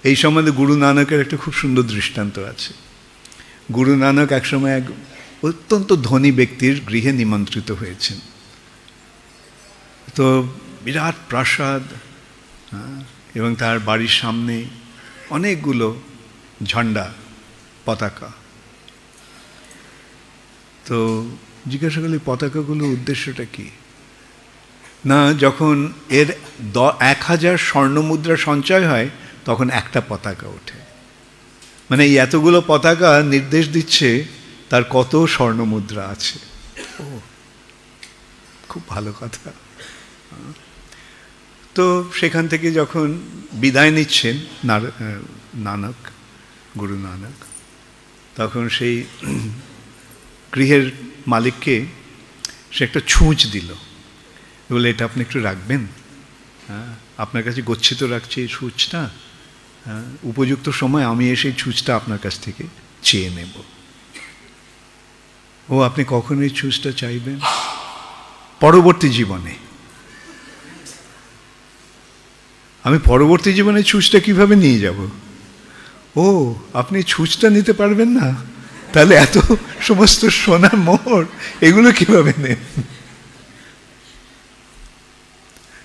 এই সম্বন্ধে গুরু নানকের একটা খুব সুন্দর দৃষ্টান্ত আছে। গুরু নানক একসময় এক অত্যন্ত ধনী ব্যক্তির গৃহে নিমন্ত্রিত হয়েছেন। তো বিরাট প্রাসাদ, এবং তার বাড়ির সামনে অনেকগুলো ঝান্ডা, পতাকা। তো জিজ্ঞাসা করলি পতাকাগুলোর উদ্দেশ্যটা কি? না, যখন এর 1000 স্বর্ণমুদ্রা সঞ্চয় হয় তখন একটা পতাকা ওঠে। মানে এই এতগুলো পতাকা নির্দেশ দিচ্ছে তার কত স্বর্ণমুদ্রা আছে। ও, খুব ভালো কথা। তো সেখান থেকে যখন বিদায় নিচ্ছেন নানক, গুরু নানক, তখন সেই গৃহের মালিককে সে একটা ছুঁচ দিল, বলে এটা আপনি একটু রাখবেন, আপনার কাছে গচ্ছিত রাখছি এই ছুঁচটা, উপযুক্ত সময় আমি এসে ছুঁচটা আপনার কাছ থেকে চেয়ে নেব। ও, আপনি কখন এই ছুঁচটা চাইবেন? পরবর্তী জীবনে। আমি পরবর্তী জীবনে ছুঁচটা কিভাবে নিয়ে যাব? ও, আপনি ছুঁচটা নিতে পারবেন না, তাহলে এত সমস্ত সোনার মোহর এগুলো কিভাবে নেন?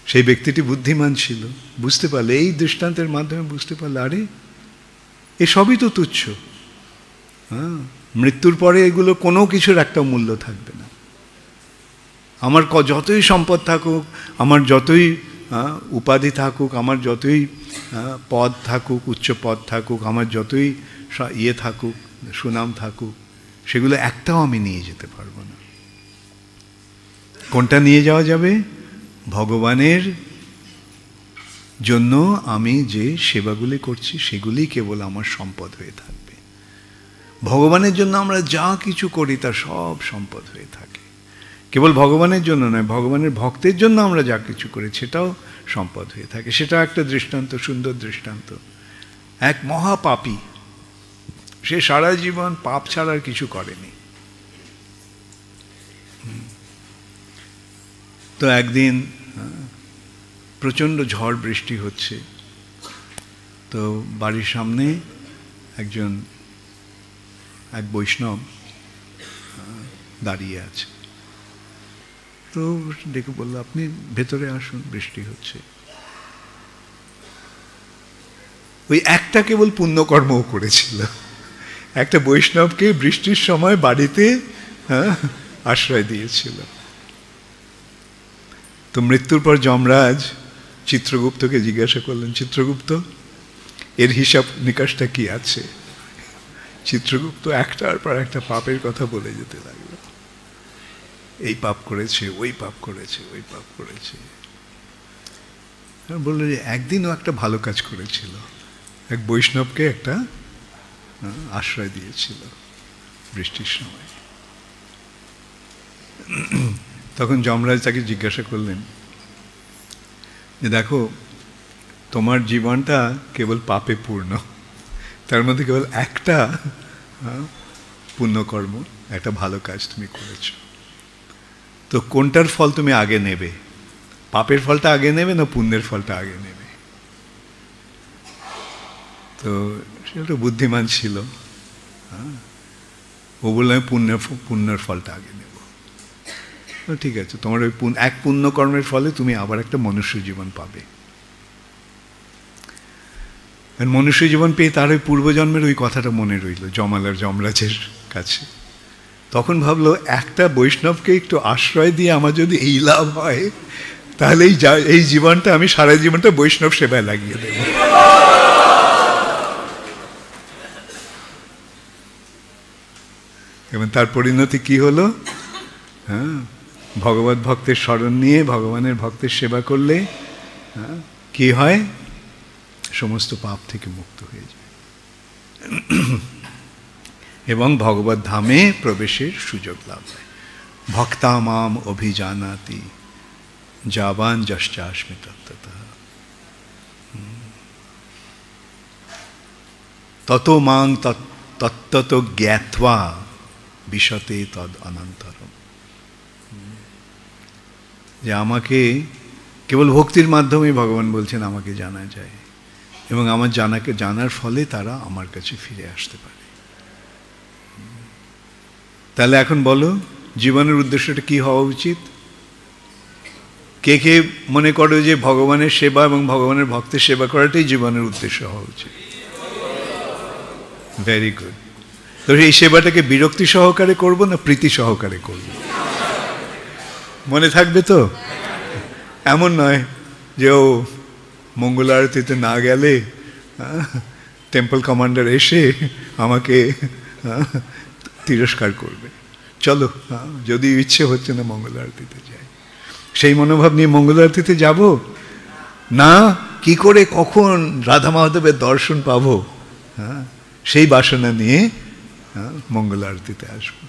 সেই ব্যক্তিটি বুদ্ধিমান ছিল, বুঝতে পারলে, এই দৃষ্টান্তের মাধ্যমে বুঝতে পারলে, আরে এসবই তো তুচ্ছ। মৃত্যুর পরে এগুলো কোনো কিছুর একটা মূল্য থাকবে না। আমার যতই সম্পদ থাকুক, আমার যতই উপাধি থাকুক, আমার যতই পদ থাকুক, উচ্চ পদ থাকুক, আমার যতই ইয়ে থাকুক, সুনাম থাকুক, সেগুলো একটাও আমি নিয়ে যেতে পারবো না। কোনটা নিয়ে যাওয়া যাবে? ভগবানের জন্য আমি যে সেবাগুলি করছি সেগুলি কেবল আমার সম্পদ হয়ে থাকবে। ভগবানের জন্য আমরা যা কিছু করি তা সব সম্পদ হয়ে থাকে। কেবল ভগবানের জন্য নয়, ভগবানের ভক্তের জন্য আমরা যা কিছু করি সেটাও সম্পদ হয়ে থাকে। সেটা একটা দৃষ্টান্ত, সুন্দর দৃষ্টান্ত। এক মহাপাপী, সে সারা জীবন পাপ ছাড়া আর কিছু করেনি। তো একদিন প্রচণ্ড ঝড় বৃষ্টি হচ্ছে, তো বাড়ির সামনে এক বৈষ্ণব দাঁড়িয়ে আছে। তো ডেকে বললো, আপনি ভেতরে আসুন, বৃষ্টি হচ্ছে। ওই একটা কেবল পুণ্যকর্মও করেছিল, একটা বৈষ্ণবকে বৃষ্টির সময় বাড়িতে আশ্রয় দিয়েছিল। তো মৃত্যুর পর যমরাজ চিত্রগুপ্তকে জিজ্ঞাসা করলেন, চিত্রগুপ্ত, এর হিসাব নিকাশটা কি আছে? চিত্রগুপ্ত একটার পর একটা পাপের কথা বলে যেতে লাগলো। এই পাপ করেছে, ওই পাপ করেছে, ওই পাপ করেছে। বললো যে একদিনও একটা ভালো কাজ করেছিল, এক বৈষ্ণবকে একটা আশ্রয় দিয়েছিল বৃষ্টির সময়। তখন যমরাজ তাকে জিজ্ঞাসা করলেন যে দেখো, তোমার জীবনটা কেবল পাপে পূর্ণ, তার মধ্যে কেবল একটা পুণ্যকর্ম, একটা ভালো কাজ তুমি করেছ। তো কোনটার ফল তুমি আগে নেবে? পাপের ফলটা আগে নেবে না পুণ্যের ফলটা আগে নেবে? তো সে একটা বুদ্ধিমান ছিল, ও বললো আমি পুণ্যের ফলটা আগে নেব। ঠিক আছে, তোমার ওই এক পুণ্যকর্মের ফলে তুমি আবার একটা মনুষ্য জীবন পাবে। মনুষ্য জীবন পেয়ে তার ওই পূর্বজন্মের ওই কথাটা মনে রইল জমালার যমরাজের কাছে। তখন ভাবলো, একটা বৈষ্ণবকে একটু আশ্রয় দিয়ে আমার যদি এই লাভ হয়, তাহলে এই জীবনটা আমি সারা জীবনটা বৈষ্ণব সেবায় লাগিয়ে দেব। এবং তার পরিণতি কি হলো? ভগবত ভক্তের স্মরণ নিয়ে ভগবানের ভক্তের সেবা করলে কি হয়? সমস্ত পাপ থেকে মুক্ত হয়ে যায় এবং ভগবত ধামে প্রবেশের সুযোগ লাভ হয়। ভক্তা মাম অভিজানাতি যাবান যশ্চাস্মি তত্ত্বতঃ ততো মাং তত্ত্বত জ্ঞাত্বা বিশতে তদ অনন্তরম। যে আমাকে কেবল ভক্তির মাধ্যমে ভগবান বলছেন আমাকে জানা যায়, এবং আমার জানার ফলে তারা আমার কাছে ফিরে আসতে পারে। তাহলে এখন বলো, জীবনের উদ্দেশ্যটা কি হওয়া উচিত? কে কে মনে করো যে ভগবানের সেবা এবং ভগবানের ভক্তের সেবা করাটাই জীবনের উদ্দেশ্য হওয়া উচিত? Very good. তো এই সেবাটাকে বিরক্তি সহকারে করব না প্রীতি সহকারে করব? মনে থাকবে তো? এমন নয় যে ও মঙ্গল আরতিতে না গেলে টেম্পল কমান্ডার এসে আমাকে তিরস্কার করবে। চলো, যদি ইচ্ছে হচ্ছে না মঙ্গল আরতিতে যাই, সেই মনোভাব নিয়ে মঙ্গল আরতিতে যাব না। কি করে কখন রাধা মাধবের দর্শন পাবো, সেই বাসনা নিয়ে মঙ্গল আরতিতে আসবো।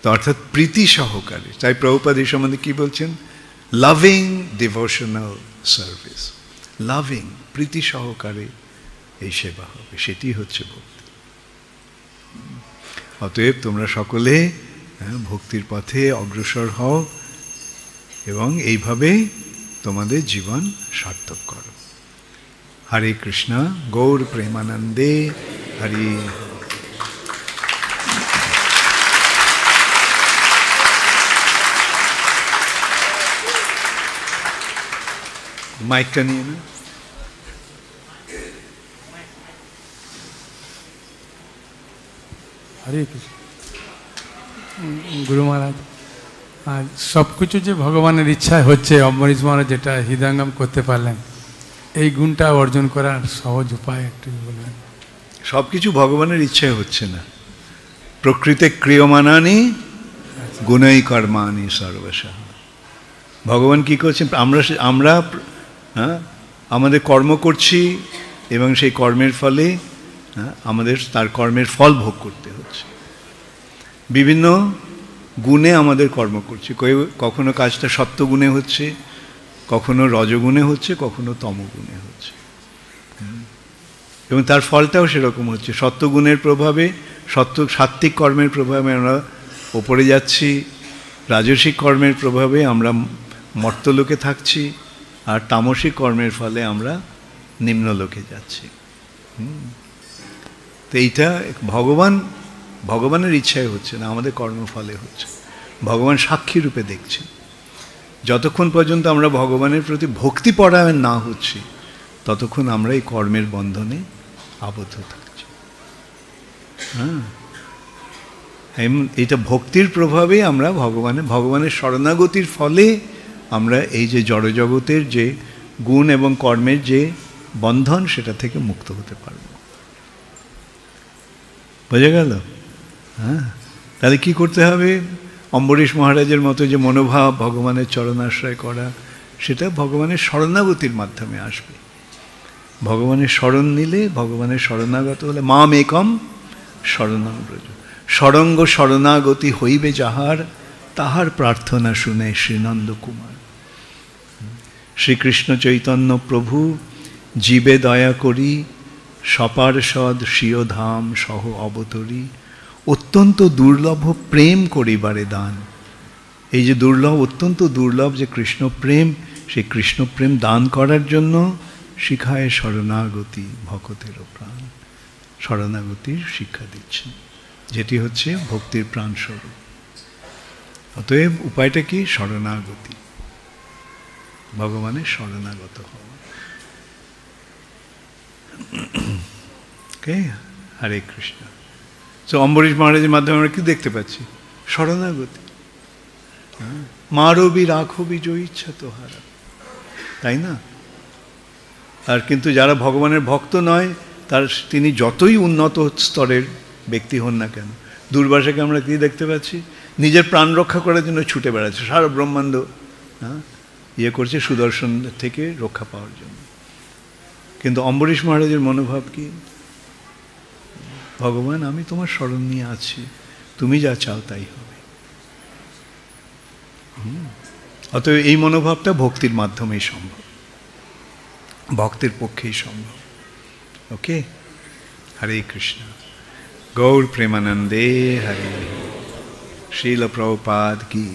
তো অর্থাৎ প্রীতি সহকারে। তাই প্রভুপাদ এই সম্বন্ধে কি বলছেন? লাভিং ডিভোশনাল সার্ভিস, লাভিং, প্রীতি সহকারে এই সেবা হবে, সেটি হচ্ছে ভক্তি। অতএব তোমরা সকলে ভক্তির পথে অগ্রসর হও এবং এইভাবে তোমাদের জীবন সার্থক করো। হরে কৃষ্ণ, গৌর প্রেমানন্দে হরি। মাইকটা নিয়ে না। হরে কৃষ্ণ। গুরু মহারাজ, আর সব কিছু যে ভগবানের ইচ্ছায় হচ্ছে, অম্বরীশ মহারাজ যেটা হৃদয়ঙ্গম করতে পারলেন, এই গুণটা অর্জন করার সহজ উপায় একটু বলবেন? সব কিছু ভগবানের ইচ্ছায় হচ্ছে না। প্রকৃতে ক্রিয়মানানি গুণই কর্মানি সর্বশঃ। ভগবান কি করছেন? আমরা আমাদের কর্ম করছি এবং সেই কর্মের ফলে আমাদের তার কর্মের ফল ভোগ করতে হচ্ছে। বিভিন্ন গুণে আমাদের কর্ম করছি। কখনো কাজটা সত্ত্বগুণে হচ্ছে, কখনো রজগুণে হচ্ছে, কখনো তমগুণে হচ্ছে, এবং তার ফলটাও সেরকম হচ্ছে। সত্ত্বগুণের প্রভাবে, সাত্ত্বিক কর্মের প্রভাবে আমরা ওপরে যাচ্ছি, রাজসিক কর্মের প্রভাবে আমরা মর্তলোকে থাকছি, আর তামসিক কর্মের ফলে আমরা নিম্নলোকে যাচ্ছি। তো এইটা ভগবানের ইচ্ছায় হচ্ছে না, আমাদের কর্মফলে হচ্ছে। ভগবান সাক্ষী রূপে দেখছেন। যতক্ষণ পর্যন্ত আমরা ভগবানের প্রতি ভক্তিপরায়ণ না হচ্ছি, ততক্ষণ আমরা এই কর্মের বন্ধনে আবদ্ধ থাকছি। এইটা ভক্তির প্রভাবে আমরা ভগবানের শরণাগতির ফলে আমরা এই যে জড়জগতের যে গুণ এবং কর্মের যে বন্ধন, সেটা থেকে মুক্ত হতে পারব। বোঝা গেল? তাহলে কি করতে হবে? অম্বরীশ মহারাজের মতো যে মনোভাব ভগবানের চরণাশ্রয় করা, সেটা ভগবানের শরণাগতির মাধ্যমে আসবে। ভগবানের শরণ নিলে, ভগবানের শরণাগত হলে, মাম একম শরণং ব্রজ, সরঙ্গ শরণাগতি হইবে যাহার, তাহার প্রার্থনা শুনে শ্রীনন্দ কুমার। শ্রীকৃষ্ণ চৈতন্য প্রভু জীবে দয়া করি, সপার্ষদ স্বীয় ধাম সহ অবতরী, অত্যন্ত দুর্লভ প্রেম করিবারে দান। এই যে দুর্লভ, অত্যন্ত দুর্লভ যে কৃষ্ণ প্রেম, সেই কৃষ্ণ প্রেম দান করার জন্য শিখায় শরণাগতি ভকতেরও প্রাণ। শরণাগতির শিক্ষা দিচ্ছেন, যেটি হচ্ছে ভক্তির প্রাণস্বরূপ। অতএব উপায়টা কি? শরণাগতি, ভগবানের শরণাগত হওয়া। ওকে, হরে কৃষ্ণ। তো অম্বরীশ মহারাজের মাধ্যমে আমরা কি দেখতে পাচ্ছি? শরণাগতি। মারবি রাখবি জয় ইচ্ছা তোহারা, তাই না? আর কিন্তু যারা ভগবানের ভক্ত নয়, তিনি যতই উন্নত স্তরের ব্যক্তি হন না কেন, দুর্বাসাকে আমরা কি দেখতে পাচ্ছি? নিজের প্রাণ রক্ষা করার জন্য ছুটে বেড়াচ্ছে, সারা ব্রহ্মাণ্ড ইয়ে করছে সুদর্শন থেকে রক্ষা পাওয়ার জন্য। কিন্তু অম্বরীশ মহারাজের মনোভাব কি? ভগবান, আমি তোমার শরণ নিয়ে আছি, তুমি যা চাও তাই হবে। অতএব এই মনোভাবটা ভক্তির মাধ্যমেই সম্ভব, ভক্তের পক্ষেই সম্ভব। ওকে, হরে কৃষ্ণ। গৌর প্রেমানন্দে হরে। শ্রীল প্রভুপাদ কি।